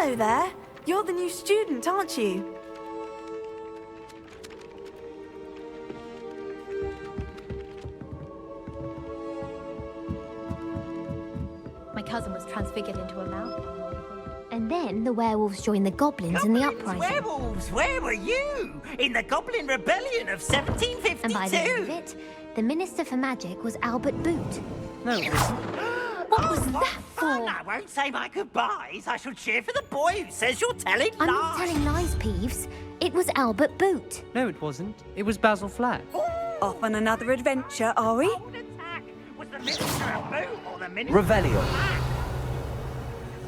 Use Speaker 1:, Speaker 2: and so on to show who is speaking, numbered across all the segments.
Speaker 1: Hello there. You're the new student, aren't you?
Speaker 2: My cousin was transfigured into a mouse. And then the werewolves joined the goblins in the uprising.
Speaker 3: Werewolves, where were you? In the Goblin Rebellion of 1752?
Speaker 2: And by the end of it, the Minister for Magic was Albert Boot.
Speaker 4: No, it wasn't.
Speaker 2: What was that for?
Speaker 3: I won't say my goodbyes. I shall cheer for the boy who says you're telling
Speaker 2: I'm
Speaker 3: lies.
Speaker 2: not telling lies, Peeves. It was Albert Boot.
Speaker 4: No, it wasn't. It was Basil Flack.
Speaker 1: Off on another adventure, are we?
Speaker 3: Bold attack. Was the Minister of Boot or the Minister
Speaker 4: Revelio.
Speaker 3: of Flack?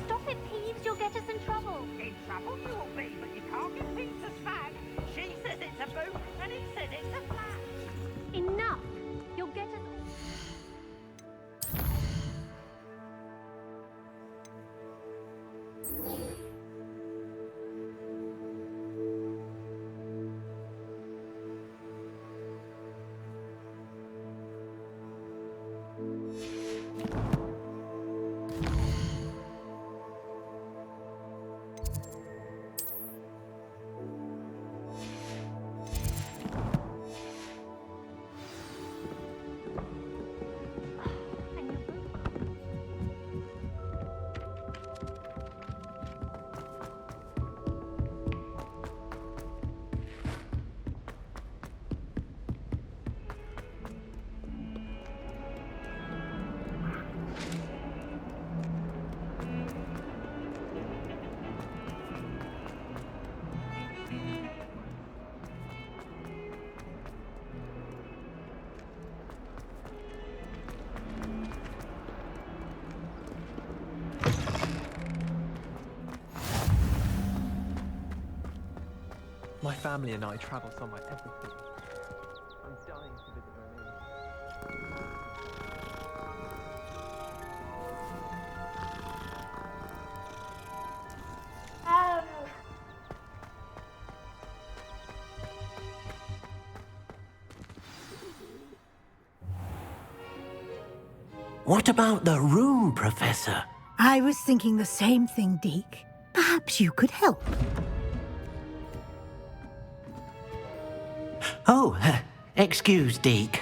Speaker 2: Stop it, Peeves. You'll get us in trouble.
Speaker 3: In trouble you will be, but you can't get Pete's a fag. She says it's a boot, and he says it's a flag.
Speaker 2: Enough. You'll get us...
Speaker 4: My family and I travel somewhere every week. I'm dying to visit Romania.
Speaker 3: What about the room, Professor?
Speaker 5: I was thinking the same thing, Deke. Perhaps you could help.
Speaker 3: Oh, excuse, Deke.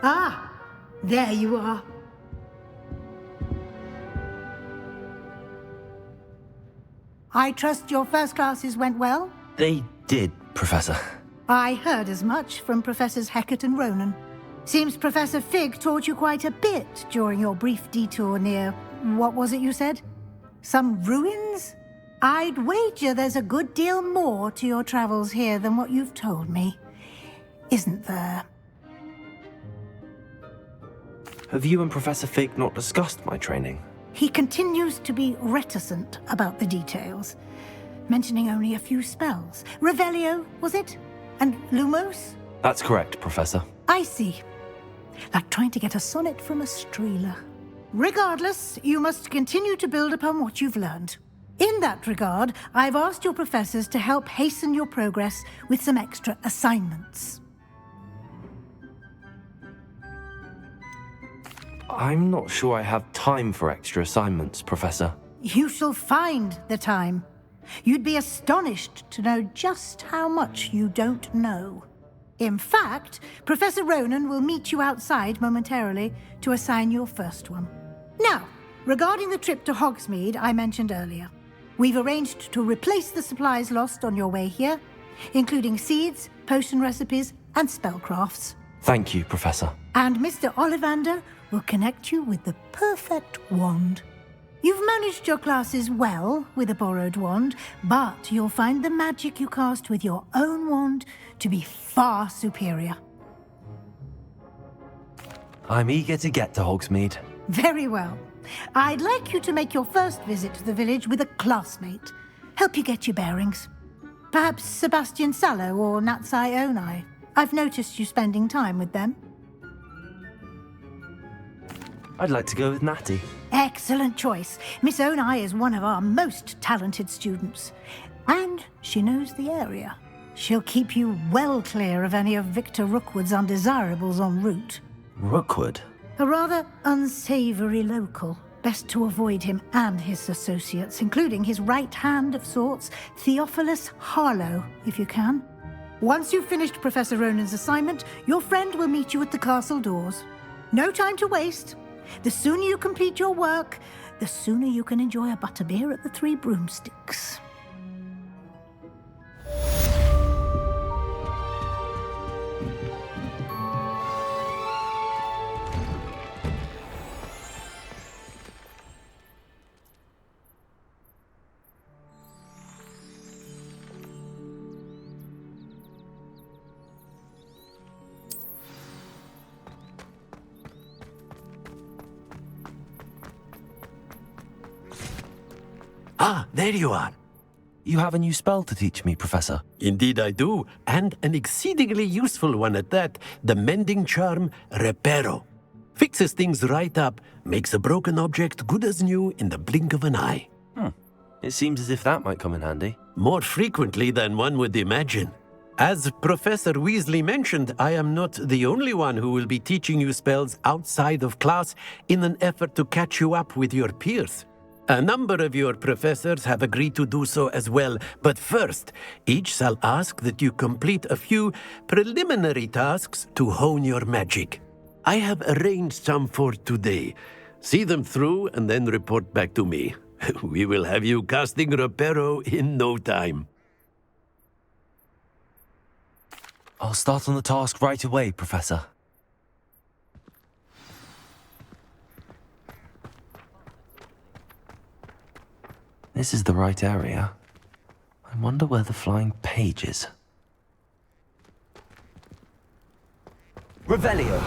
Speaker 5: Ah, there you are. I trust your first classes went well?
Speaker 6: They did, Professor.
Speaker 5: I heard as much from Professors Hecat and Ronan. Seems Professor Fig taught you quite a bit during your brief detour near... what was it you said? Some ruins? I'd wager there's a good deal more to your travels here than what you've told me. Isn't there?
Speaker 6: Have you and Professor Fig not discussed my training?
Speaker 5: He continues to be reticent about the details, mentioning only a few spells. Revelio, was it? And Lumos?
Speaker 6: That's correct, Professor.
Speaker 5: I see. Like trying to get a sonnet from a streeler. Regardless, you must continue to build upon what you've learned. In that regard, I've asked your professors to help hasten your progress with some extra assignments.
Speaker 6: I'm not sure I have time for extra assignments, Professor.
Speaker 5: You shall find the time. You'd be astonished to know just how much you don't know. In fact, Professor Ronan will meet you outside momentarily to assign your first one. Now, regarding the trip to Hogsmeade I mentioned earlier, we've arranged to replace the supplies lost on your way here, including seeds, potion recipes, and spellcrafts.
Speaker 6: Thank you, Professor.
Speaker 5: And Mr. Ollivander will connect you with the perfect wand. You've managed your classes well with a borrowed wand, but you'll find the magic you cast with your own wand to be far superior.
Speaker 6: I'm eager to get to Hogsmeade.
Speaker 5: Very well. I'd like you to make your first visit to the village with a classmate. Help you get your bearings. Perhaps Sebastian Sallow or Natsai Onai. I've noticed you spending time with them.
Speaker 6: I'd like to go with Natty.
Speaker 5: Excellent choice. Miss Onai is one of our most talented students. And she knows the area. She'll keep you well clear of any of Victor Rookwood's undesirables en route.
Speaker 6: Rookwood?
Speaker 5: A rather unsavory local. Best to avoid him and his associates, including his right hand of sorts, Theophilus Harlow, if you can. Once you've finished Professor Ronan's assignment, your friend will meet you at the castle doors. No time to waste. The sooner you complete your work, the sooner you can enjoy a butterbeer at the Three Broomsticks.
Speaker 7: Ah, there you are.
Speaker 6: You have a new spell to teach me, Professor.
Speaker 7: Indeed I do, and an exceedingly useful one at that, the mending charm Reparo. Fixes things right up, makes a broken object good as new in the blink of an eye.
Speaker 6: It seems as if that might come in handy.
Speaker 7: More frequently than one would imagine. As Professor Weasley mentioned, I am not the only one who will be teaching you spells outside of class in an effort to catch you up with your peers. A number of your professors have agreed to do so as well, but first, each shall ask that you complete a few preliminary tasks to hone your magic. I have arranged some for today. See them through and then report back to me. We will have you casting Reparo in no time.
Speaker 6: I'll start on the task right away, Professor. This is the right area. I wonder where the flying page is. Revelio!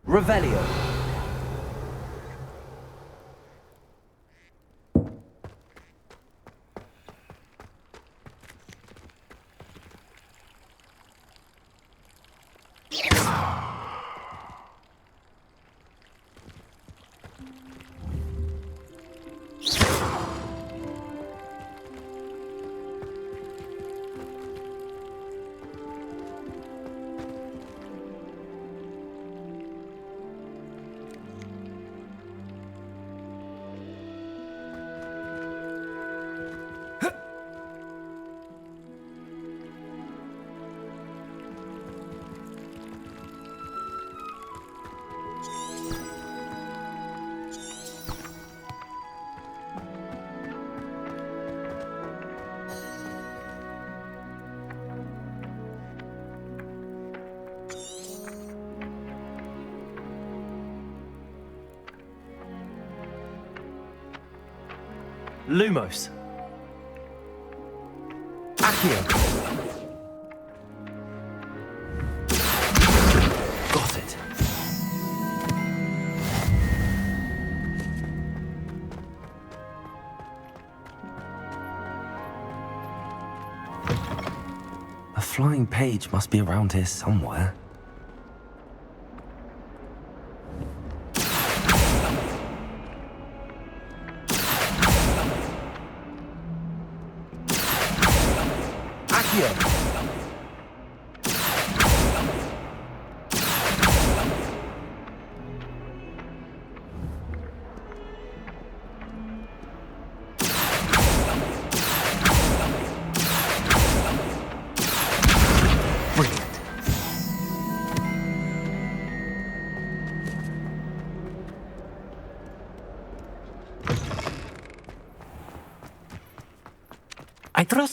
Speaker 6: Revelio. Lumos. Accio. Got it. A flying page must be around here somewhere.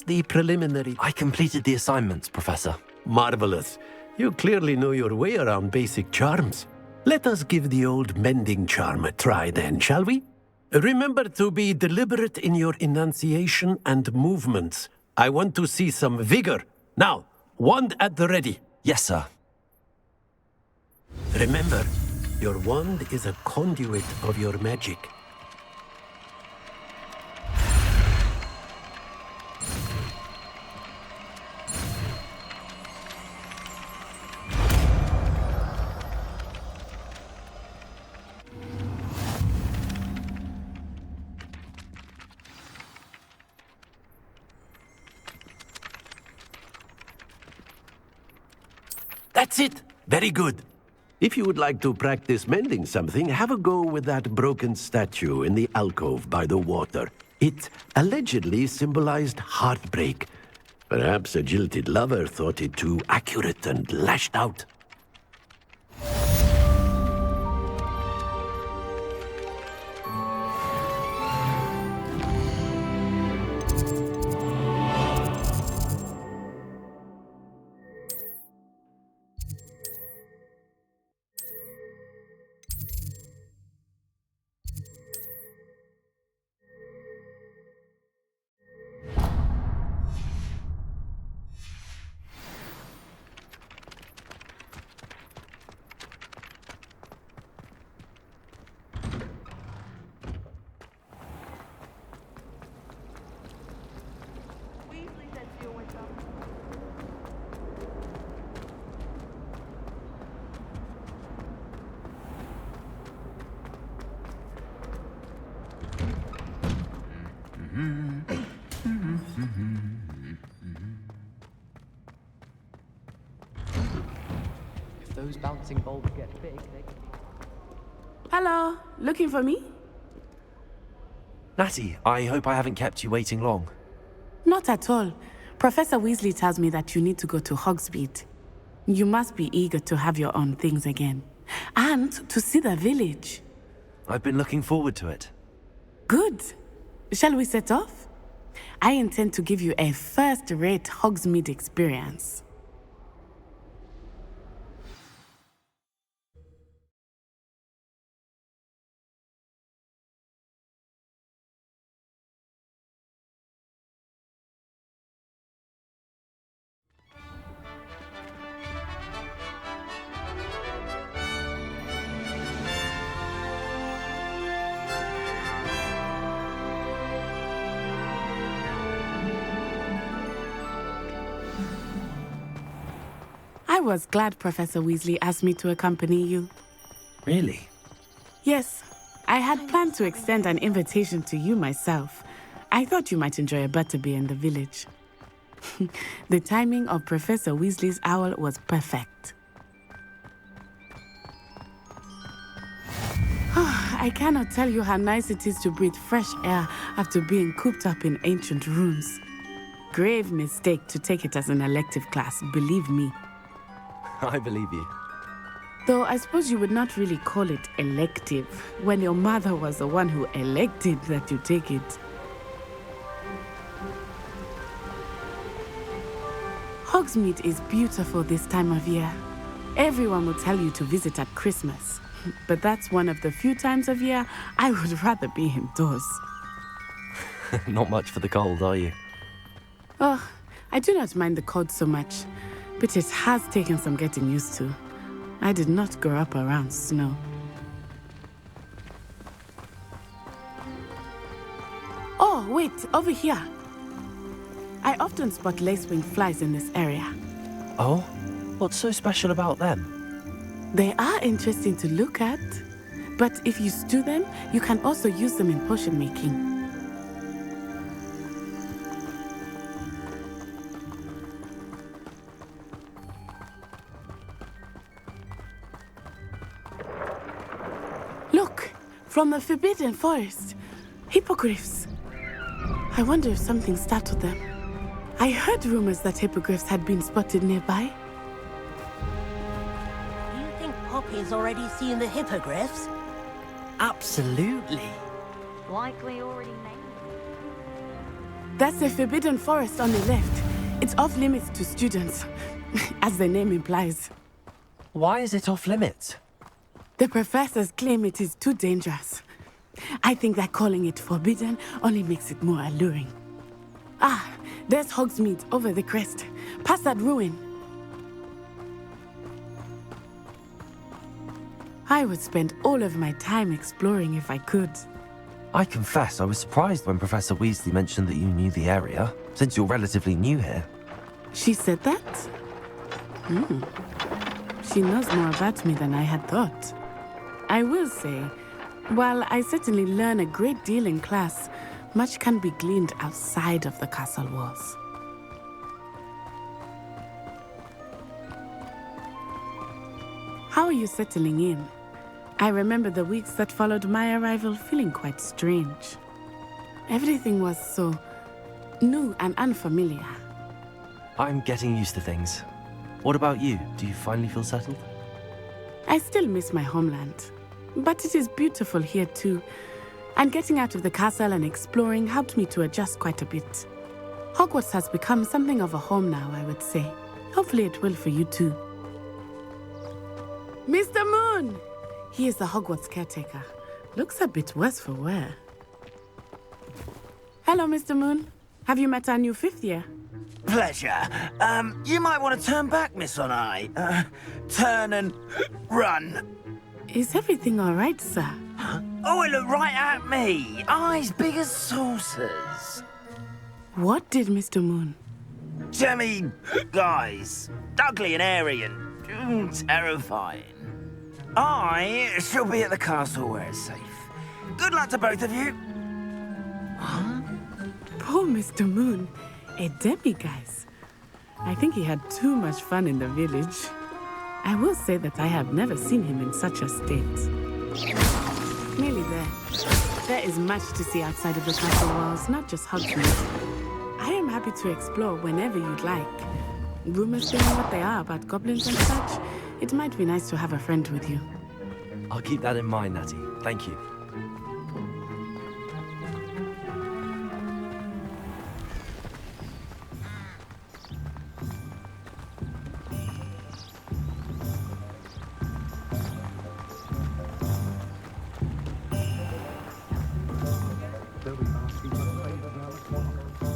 Speaker 7: the preliminary?
Speaker 6: I completed the assignments, Professor.
Speaker 7: Marvelous. You clearly know your way around basic charms. Let us give the old mending charm a try then, shall we? Remember to be deliberate in your enunciation and movements. I want to see some vigor. Now, wand at the ready.
Speaker 6: Yes, sir.
Speaker 7: Remember, your wand is a conduit of your magic. That's it! Very good. If you would like to practice mending something, have a go with that broken statue in the alcove by the water. It allegedly symbolized heartbreak. Perhaps a jilted lover thought it too accurate and lashed out.
Speaker 8: If those bouncing bulbs get big, they can be...
Speaker 9: Hello, looking for me?
Speaker 6: Natty, I hope I haven't kept you waiting long.
Speaker 9: Not at all. Professor Weasley tells me that you need to go to Hogsmeade. You must be eager to have your own things again. And to see the village.
Speaker 6: I've been looking forward to it.
Speaker 9: Good. Shall we set off? I intend to give you a first-rate Hogsmeade experience. I was glad Professor Weasley asked me to accompany you.
Speaker 6: Really?
Speaker 9: Yes, I had planned to extend an invitation to you myself. I thought you might enjoy a butterbeer in the village. The timing of Professor Weasley's owl was perfect. I cannot tell you how nice it is to breathe fresh air after being cooped up in ancient rooms. Grave mistake to take it as an elective class, believe me.
Speaker 6: I believe you.
Speaker 9: Though I suppose you would not really call it elective when your mother was the one who elected that you take it. Hogsmeade is beautiful this time of year. Everyone will tell you to visit at Christmas, but that's one of the few times of year I would rather be indoors.
Speaker 6: Not much for the cold, are you?
Speaker 9: Oh, I do not mind the cold so much, but it has taken some getting used to. I did not grow up around snow. Oh, wait, over here. I often spot lacewing flies in this area.
Speaker 6: Oh? What's so special about them?
Speaker 9: They are interesting to look at, but if you stew them, you can also use them in potion making. Look, from the Forbidden Forest, hippogriffs. I wonder if something startled them. I heard rumors that hippogriffs had been spotted nearby.
Speaker 10: Do you think Poppy's already seen the hippogriffs?
Speaker 8: Absolutely.
Speaker 2: Likely already made.
Speaker 9: That's the Forbidden Forest on the left. It's off limits to students, as the name implies.
Speaker 6: Why is it off limits?
Speaker 9: The professors claim it is too dangerous. I think that calling it forbidden only makes it more alluring. Ah, there's Hogsmeade over the crest, past that ruin. I would spend all of my time exploring if I could.
Speaker 6: I confess I was surprised when Professor Weasley mentioned that you knew the area, since you're relatively new here.
Speaker 9: She said that? She knows more about me than I had thought. I will say, while I certainly learn a great deal in class, much can be gleaned outside of the castle walls. How are you settling in? I remember the weeks that followed my arrival feeling quite strange. Everything was so new and unfamiliar.
Speaker 6: I'm getting used to things. What about you? Do you finally feel settled?
Speaker 9: I still miss my homeland, but it is beautiful here too. And getting out of the castle and exploring helped me to adjust quite a bit. Hogwarts has become something of a home now, I would say. Hopefully it will for you too. Mr. Moon! He is the Hogwarts caretaker. Looks a bit worse for wear. Hello, Mr. Moon. Have you met our new 5th year?
Speaker 11: Pleasure. You might want to turn back, Miss Onai. Turn and run.
Speaker 9: Is everything all right, sir?
Speaker 11: Oh, it looked right at me. Eyes big as saucers.
Speaker 9: What did Mr. Moon?
Speaker 11: Jemmy guys. Ugly and airy and terrifying. I shall be at the castle where it's safe. Good luck to both of you.
Speaker 9: Poor Mr. Moon. A demiguise. I think he had too much fun in the village. I will say that I have never seen him in such a state. Nearly there. There is much to see outside of the castle walls, not just Hogsmeade. I am happy to explore whenever you'd like. Rumors being what they are about goblins and such, it might be nice to have a friend with you.
Speaker 6: I'll keep that in mind, Natty. Thank you.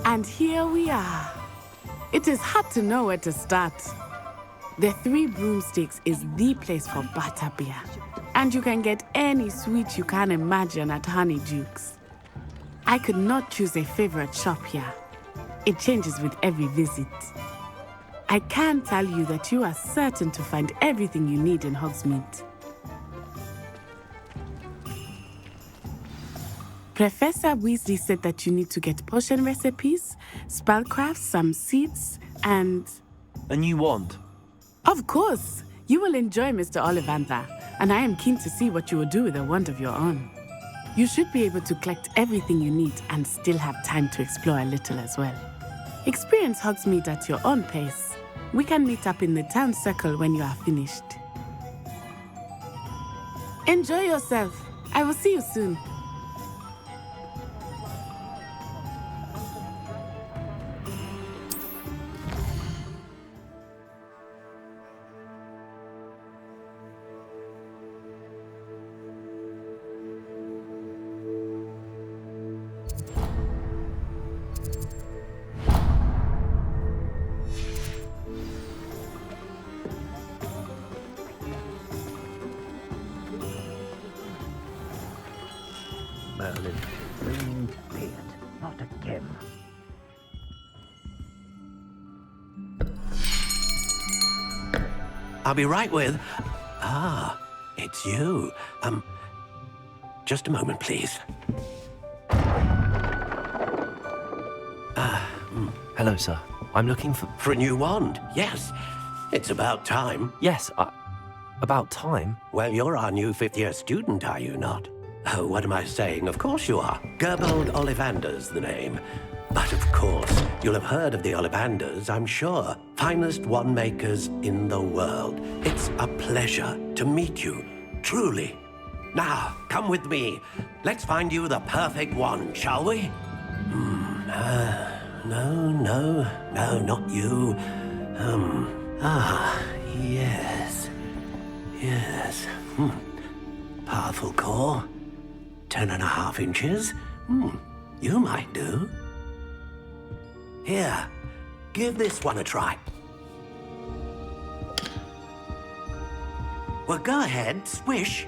Speaker 9: And here we are. It is hard to know where to start. The Three Broomsticks is the place for butterbeer. And you can get any sweet you can imagine at Honeydukes. I could not choose a favorite shop here. It changes with every visit. I can tell you that you are certain to find everything you need in Hogsmeade. Professor Weasley said that you need to get potion recipes, spellcrafts, some seeds, and...
Speaker 6: A new wand?
Speaker 9: Of course! You will enjoy Mr. Ollivander, and I am keen to see what you will do with a wand of your own. You should be able to collect everything you need and still have time to explore a little as well. Experience Hogsmeade at your own pace. We can meet up in the town circle when you are finished. Enjoy yourself. I will see you soon.
Speaker 3: Merlin, green beard, not again.
Speaker 7: I'll be right with... Ah, it's you. Just a moment, please.
Speaker 6: Hello, sir. I'm looking for...
Speaker 7: For a new wand, yes. It's about time.
Speaker 6: Yes, about time?
Speaker 7: Well, you're our new 5th-year student, are you not? Oh, what am I saying? Of course you are. Gerbold Ollivander's the name. But of course, you'll have heard of the Ollivanders, I'm sure. Finest wand makers in the world. It's a pleasure to meet you, truly. Now, come with me. Let's find you the perfect wand, shall we? No, not you. Yes. Powerful core. 10.5 inches. You might do. Here, give this one a try. Well, go ahead, swish.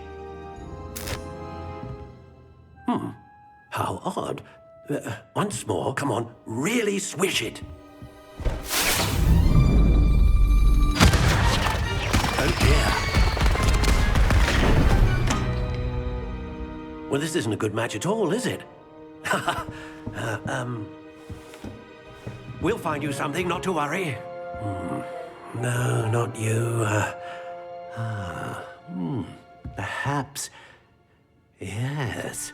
Speaker 7: How odd. Once more, come on, really swish it. Oh dear. Well, this isn't a good match at all, is it? We'll find you something, not to worry. No, not you. Perhaps. Yes.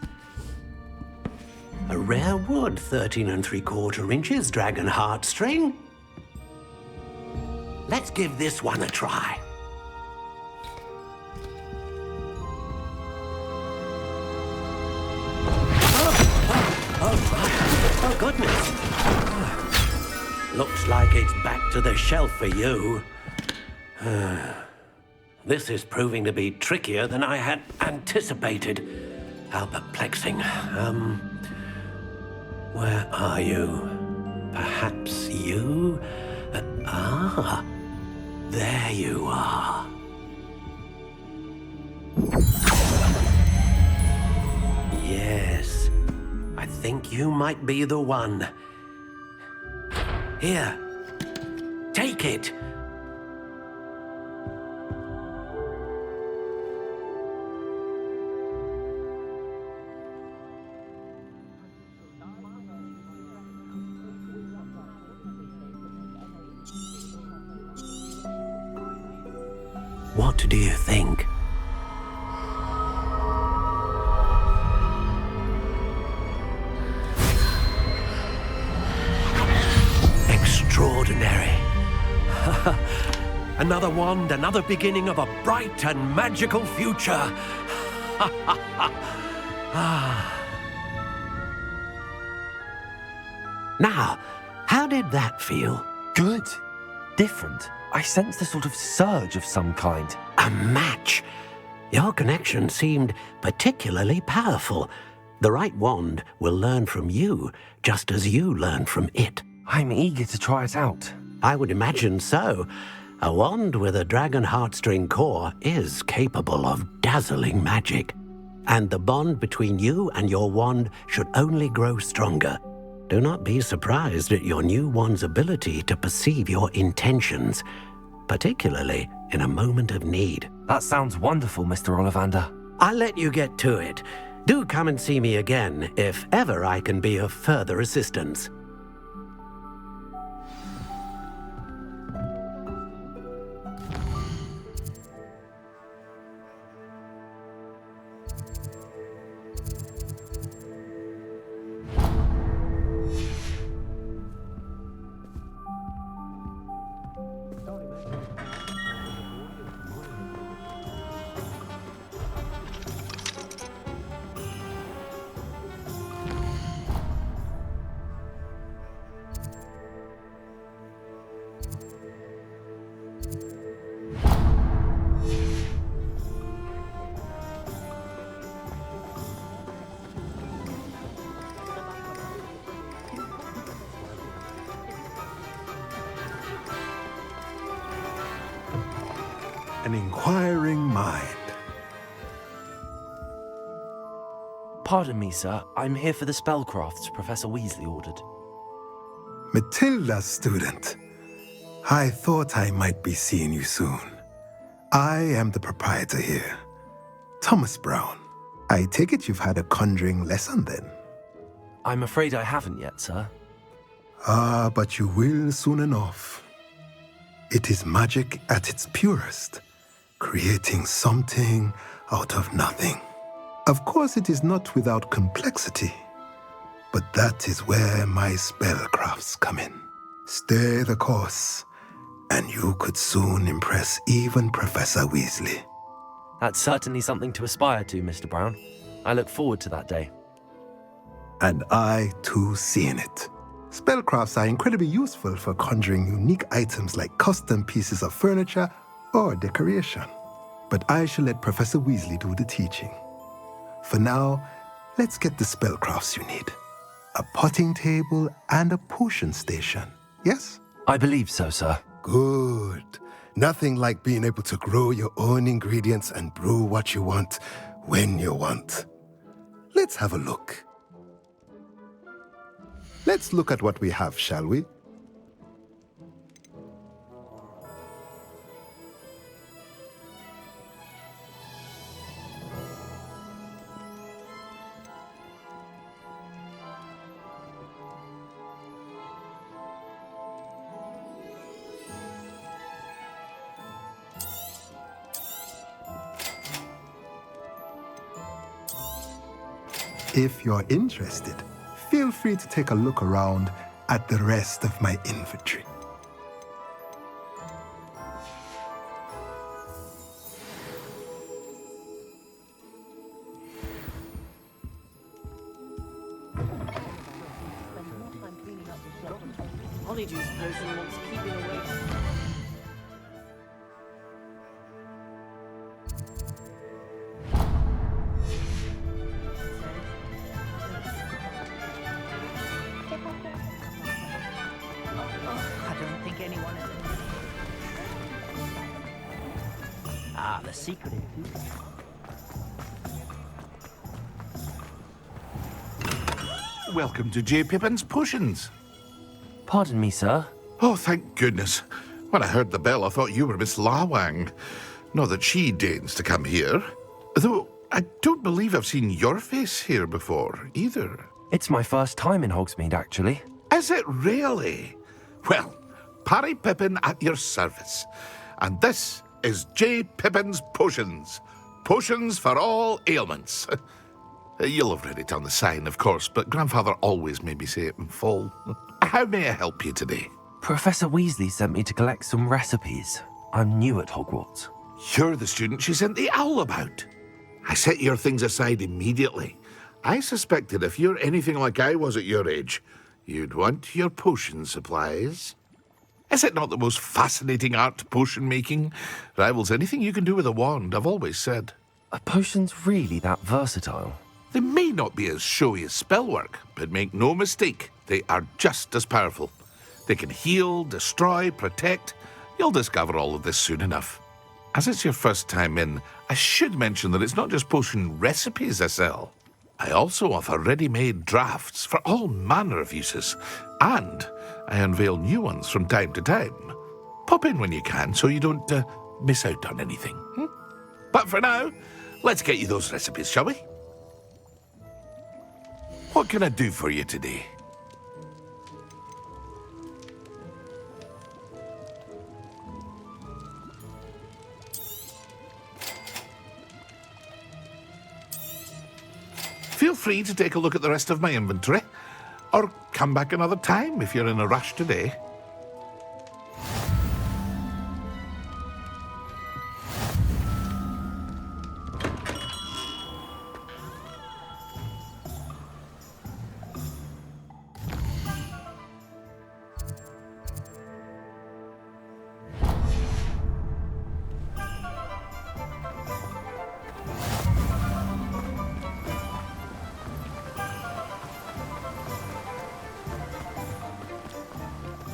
Speaker 7: A rare wood, 13 3/4 inches, dragon heartstring. Let's give this one a try. Oh, goodness. Looks like it's back to the shelf for you. This is proving to be trickier than I had anticipated. How perplexing. Where are you? Perhaps you? There you are. Yes, I think you might be the one. Here, take it. What do you think? Extraordinary. Another wand, another beginning of a bright and magical future. Now, how did that feel?
Speaker 6: Good. Different. I sensed a sort of surge of some kind.
Speaker 7: A match. Your connection seemed particularly powerful. The right wand will learn from you, just as you learn from it.
Speaker 6: I'm eager to try it out.
Speaker 7: I would imagine so. A wand with a dragon heartstring core is capable of dazzling magic. And the bond between you and your wand should only grow stronger. Do not be surprised at your new wand's ability to perceive your intentions, particularly in a moment of need.
Speaker 6: That sounds wonderful, Mr. Ollivander.
Speaker 7: I'll let you get to it. Do come and see me again if ever I can be of further assistance.
Speaker 12: An inquiring mind.
Speaker 6: Pardon me, sir. I'm here for the spellcrafts Professor Weasley ordered.
Speaker 12: Matilda's student. I thought I might be seeing you soon. I am the proprietor here, Thomas Brown. I take it you've had a conjuring lesson then?
Speaker 6: I'm afraid I haven't yet, sir.
Speaker 12: But you will soon enough. It is magic at its purest, creating something out of nothing. Of course, it is not without complexity, but that is where my spellcrafts come in. Stay the course, and you could soon impress even Professor Weasley.
Speaker 6: That's certainly something to aspire to, Mr. Brown. I look forward to that day.
Speaker 12: And I, too, seeing it. Spellcrafts are incredibly useful for conjuring unique items like custom pieces of furniture or decoration. But I shall let Professor Weasley do the teaching. For now, let's get the spellcrafts you need. A potting table and a potion station, yes?
Speaker 6: I believe so, sir.
Speaker 12: Good. Nothing like being able to grow your own ingredients and brew what you want when you want. Let's have a look. Let's look at what we have, shall we? If you're interested, feel free to take a look around at the rest of my inventory.
Speaker 13: Honeydew potion wants keeping away.
Speaker 3: I don't think anyone is. Ah, the secret is.
Speaker 14: Welcome to J. Pippin's Potions.
Speaker 6: Pardon me, sir.
Speaker 14: Oh, thank goodness. When I heard the bell, I thought you were Miss Lawang. Not that she deigns to come here. Though I don't believe I've seen your face here before, either.
Speaker 6: It's my first time in Hogsmeade, actually.
Speaker 14: Is it really? Well, Parry Pippin at your service. And this is J. Pippin's Potions. Potions for all ailments. You'll have read it on the sign, of course, but Grandfather always made me say it in full. How may I help you today?
Speaker 6: Professor Weasley sent me to collect some recipes. I'm new at Hogwarts.
Speaker 14: You're the student she sent the owl about. I set your things aside immediately. I suspected if you're anything like I was at your age, you'd want your potion supplies. Is it not the most fascinating art, potion making? Rivals anything you can do with a wand, I've always said.
Speaker 6: Are potions really that versatile?
Speaker 14: They may not be as showy as spellwork, but make no mistake, they are just as powerful. They can heal, destroy, protect. You'll discover all of this soon enough. As it's your first time in, I should mention that it's not just potion recipes I sell. I also offer ready-made drafts for all manner of uses, and I unveil new ones from time to time. Pop in when you can so you don't miss out on anything. But for now, let's get you those recipes, shall we? What can I do for you today? Feel free to take a look at the rest of my inventory, or come back another time if you're in a rush today.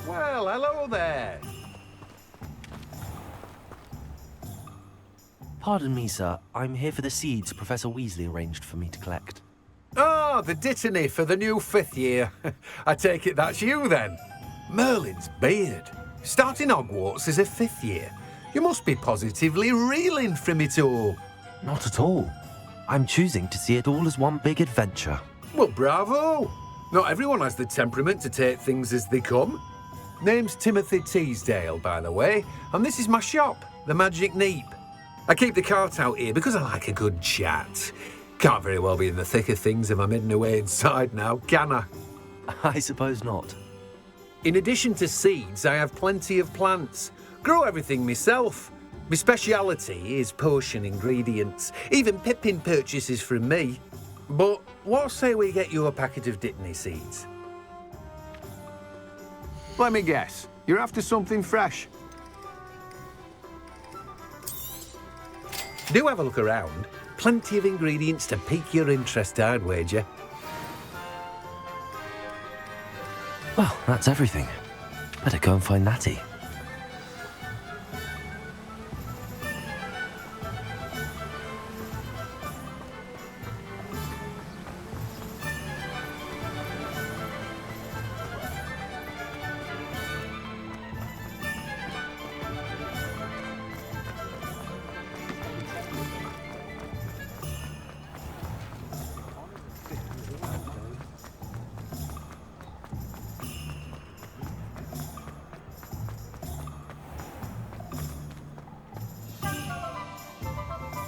Speaker 7: Well, hello there.
Speaker 6: Pardon me, sir. I'm here for the seeds Professor Weasley arranged for me to collect.
Speaker 7: Oh, the dittany for the new 5th year. I take it that's you, then. Merlin's beard. Starting Hogwarts as a 5th year. You must be positively reeling from it all.
Speaker 6: Not at all. I'm choosing to see it all as one big adventure.
Speaker 7: Well, bravo. Not everyone has the temperament to take things as they come. Name's Timothy Teasdale, by the way, and this is my shop, the Magic Neep. I keep the cart out here because I like a good chat. Can't very well be in the thick of things if I'm hidden away inside now, can I?
Speaker 6: I suppose not.
Speaker 7: In addition to seeds, I have plenty of plants. Grow everything myself. My speciality is potion ingredients. Even Pippin purchases from me. But what say we get you a packet of Dittany seeds?
Speaker 15: Let me guess. You're after something fresh.
Speaker 7: Do have a look around. Plenty of ingredients to pique your interest, I'd wager.
Speaker 6: Well, that's everything. Better go and find Natty.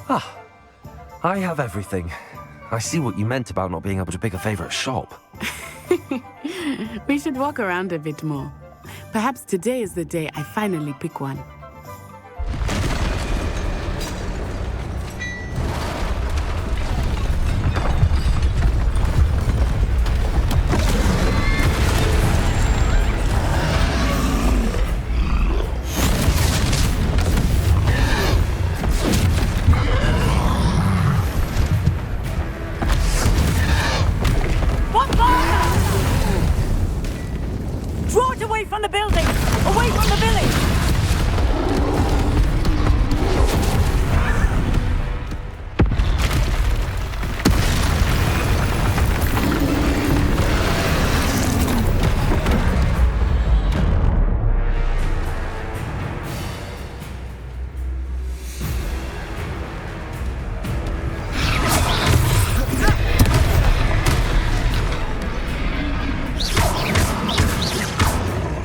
Speaker 6: Ah, I have everything. I see what you meant about not being able to pick a favorite shop.
Speaker 9: We should walk around a bit more. Perhaps today is the day I finally pick one.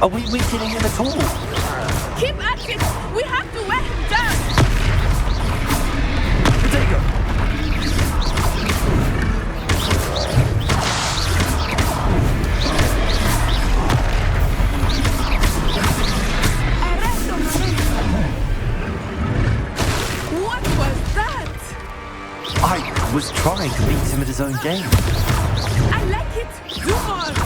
Speaker 6: Are we weakening him at all?
Speaker 9: Keep at it! We have to wear him down!
Speaker 6: There you go.
Speaker 9: What was that?
Speaker 6: I was trying to beat him at his own game.
Speaker 9: I like it! Do more of it!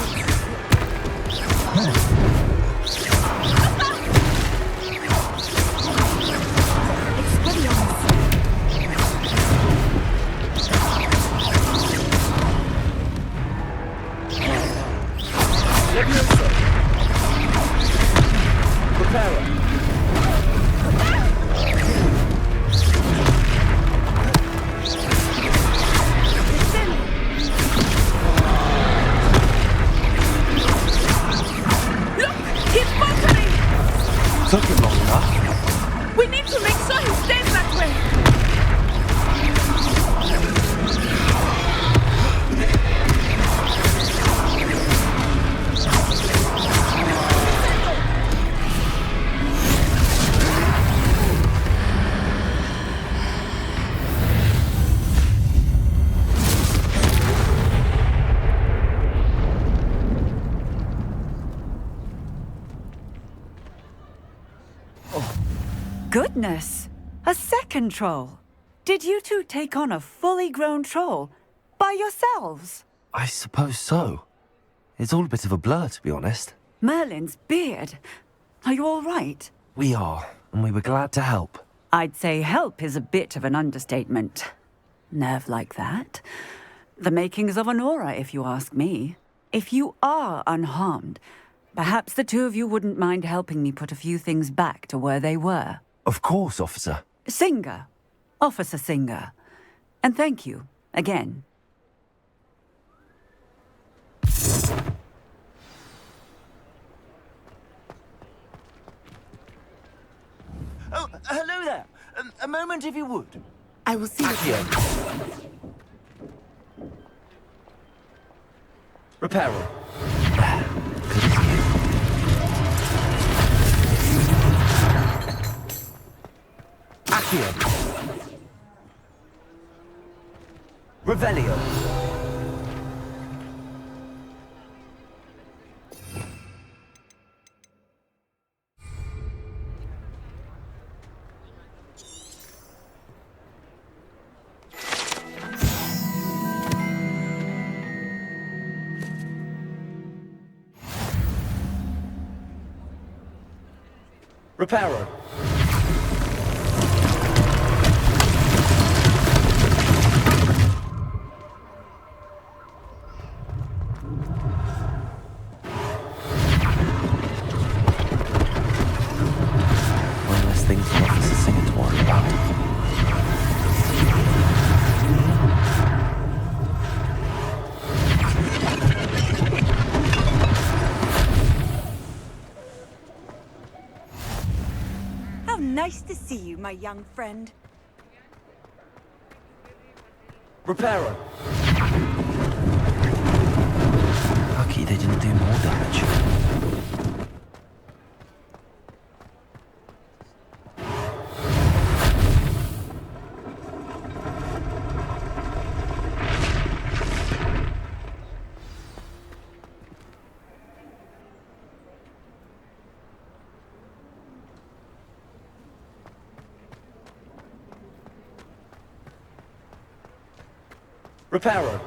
Speaker 6: Took him long enough.
Speaker 9: We need to make sure he stays that way.
Speaker 1: Goodness! A second troll! Did you two take on a fully grown troll? By yourselves?
Speaker 6: I suppose so. It's all a bit of a blur, to be honest.
Speaker 1: Merlin's beard. Are you all right?
Speaker 6: We are, and we were glad to help.
Speaker 1: I'd say help is a bit of an understatement. Nerve like that. The makings of an aura, if you ask me. If you are unharmed, perhaps the two of you wouldn't mind helping me put a few things back to where they were.
Speaker 6: Of course, officer.
Speaker 1: Singer. Officer Singer. And thank you, again.
Speaker 11: Oh, hello there. A moment, if you would.
Speaker 9: I will see you here.
Speaker 6: Reparo. Accio. Revelio. Reparo. One less thing for Officer Singer to worry about.
Speaker 16: How nice to see you, my young friend.
Speaker 6: Reparo. Lucky they didn't do more damage. Reparo.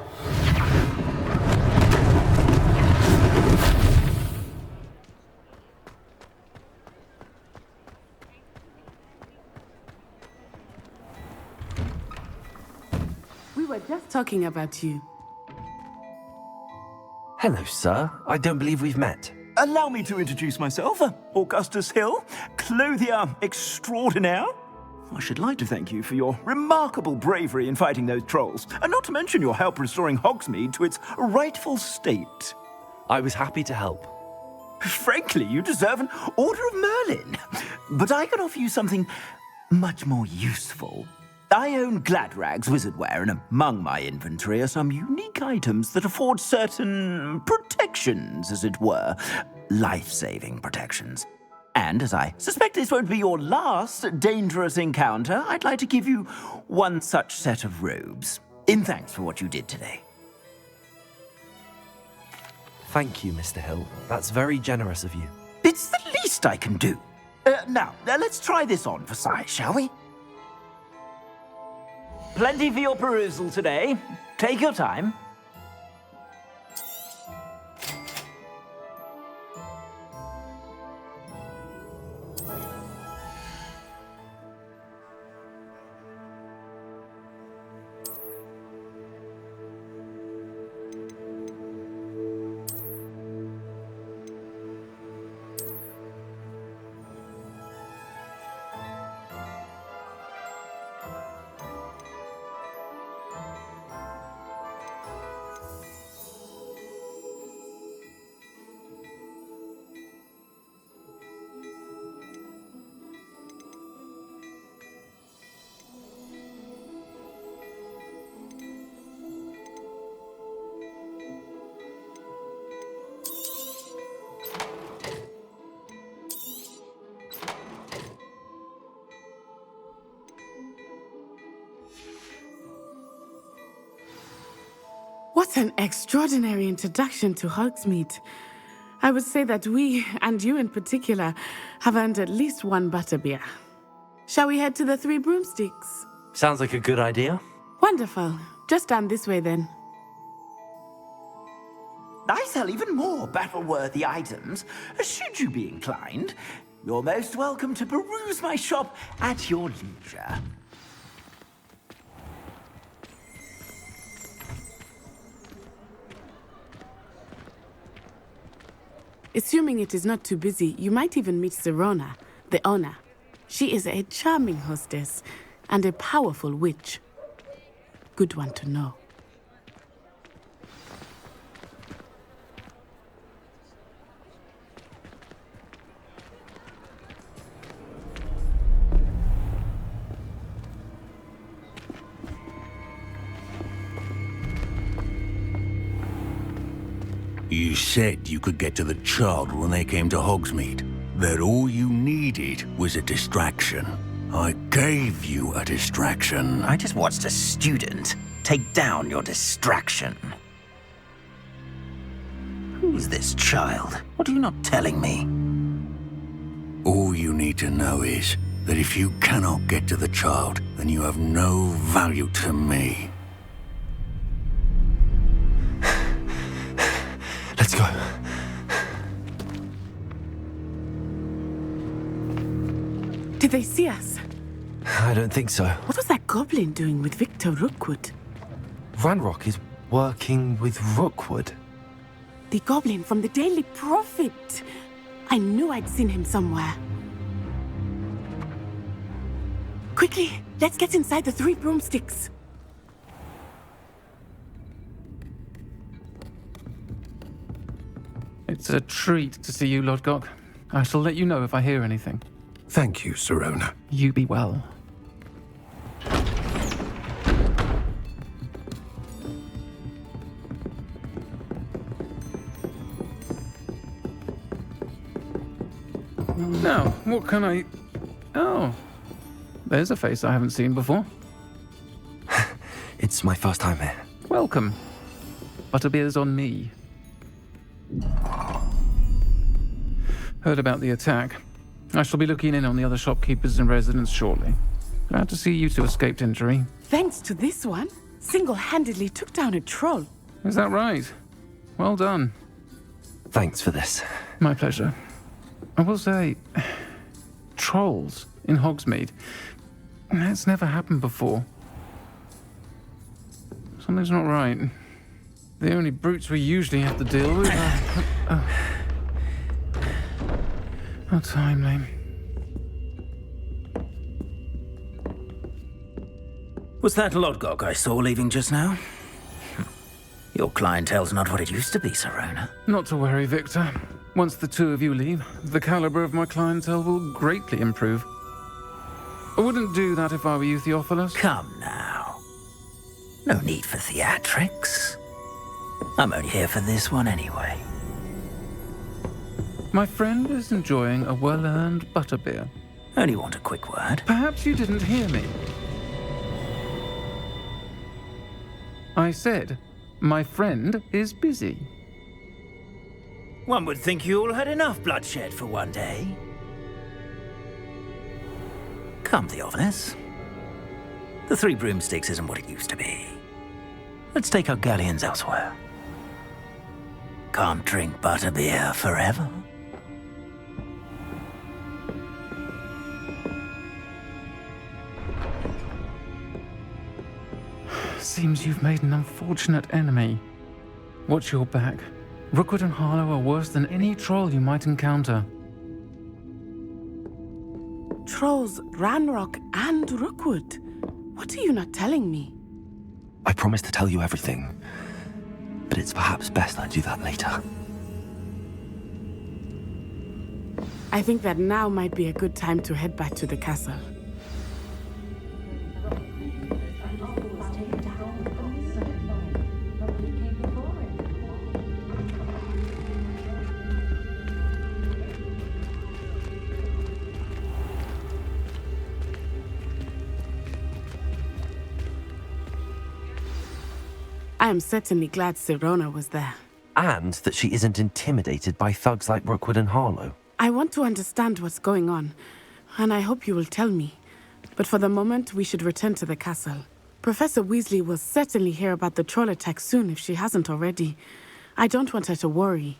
Speaker 9: We were just talking about you.
Speaker 6: Hello, sir. I don't believe we've met.
Speaker 11: Allow me to introduce myself, Augustus Hill, clothier extraordinaire. I should like to thank you for your remarkable bravery in fighting those trolls, and not to mention your help restoring Hogsmeade to its rightful state.
Speaker 6: I was happy to help.
Speaker 11: Frankly, you deserve an Order of Merlin. But I can offer you something much more useful. I own Gladrag's wizardware, and among my inventory are some unique items that afford certain protections, as it were. Life-saving protections. And as I suspect this won't be your last dangerous encounter, I'd like to give you one such set of robes, in thanks for what you did today.
Speaker 6: Thank you, Mr. Hill. That's very generous of you.
Speaker 11: It's the least I can do. Now, let's try this on for size, shall we? Plenty for your perusal today. Take your time.
Speaker 9: What an extraordinary introduction to Hogsmeade. I would say that we, and you in particular, have earned at least one butterbeer. Shall we head to the Three Broomsticks?
Speaker 6: Sounds like a good idea.
Speaker 9: Wonderful. Just down this way then.
Speaker 11: I sell even more battle-worthy items, should you be inclined. You're most welcome to peruse my shop at your leisure.
Speaker 9: Assuming it is not too busy, you might even meet Serona, the owner. She is a charming hostess and a powerful witch. Good one to know.
Speaker 17: You said you could get to the child when they came to Hogsmeade. That all you needed was a distraction. I gave you a distraction.
Speaker 11: I just watched a student take down your distraction. Who's this child? What are you not telling me?
Speaker 17: All you need to know is that if you cannot get to the child, then you have no value to me.
Speaker 6: Let's go.
Speaker 9: Did they see us?
Speaker 6: I don't think so.
Speaker 9: What was that goblin doing with Victor Rookwood?
Speaker 6: Ranrock is working with Rookwood.
Speaker 9: The goblin from the Daily Prophet. I knew I'd seen him somewhere. Quickly, let's get inside the 3 broomsticks.
Speaker 18: It's a treat to see you, Lodgok. I shall let you know if I hear anything.
Speaker 12: Thank you, Sirona.
Speaker 18: You be well. Now, what can I... Oh, there's a face I haven't seen before.
Speaker 6: It's my first time here.
Speaker 18: Welcome. Butterbeer's on me. Heard about the attack. I shall be looking in on the other shopkeepers and residents shortly. Glad to see you two escaped injury.
Speaker 9: Thanks to this one, single-handedly took down a troll.
Speaker 18: Is that right? Well done.
Speaker 6: Thanks for this.
Speaker 18: My pleasure. I will say, trolls in Hogsmeade. That's never happened before. Something's not right. The only brutes we usually have to deal with are... How timely.
Speaker 11: Was that Lodgok I saw leaving just now? Your clientele's not what it used to be, Sirona.
Speaker 18: Not to worry, Victor. Once the 2 of you leave, the caliber of my clientele will greatly improve. I wouldn't do that if I were you, Theophilus.
Speaker 11: Come now. No need for theatrics. I'm only here for this one anyway.
Speaker 18: My friend is enjoying a well-earned butterbeer.
Speaker 11: Only want a quick word.
Speaker 18: Perhaps you didn't hear me. I said, my friend is busy.
Speaker 11: One would think you all had enough bloodshed for one day. Come, Theophilus. The 3 broomsticks isn't what it used to be. Let's take our galleons elsewhere. Can't drink butterbeer forever.
Speaker 18: Seems you've made an unfortunate enemy. Watch your back. Rookwood and Harlow are worse than any troll you might encounter.
Speaker 9: Trolls, Ranrock, and Rookwood. What are you not telling me?
Speaker 6: I promised to tell you everything, but it's perhaps best I do that later.
Speaker 9: I think that now might be a good time to head back to the castle. I am certainly glad Sirona was there.
Speaker 6: And that she isn't intimidated by thugs like Rookwood and Harlow.
Speaker 9: I want to understand what's going on, and I hope you will tell me. But for the moment, we should return to the castle. Professor Weasley will certainly hear about the troll attack soon if she hasn't already. I don't want her to worry.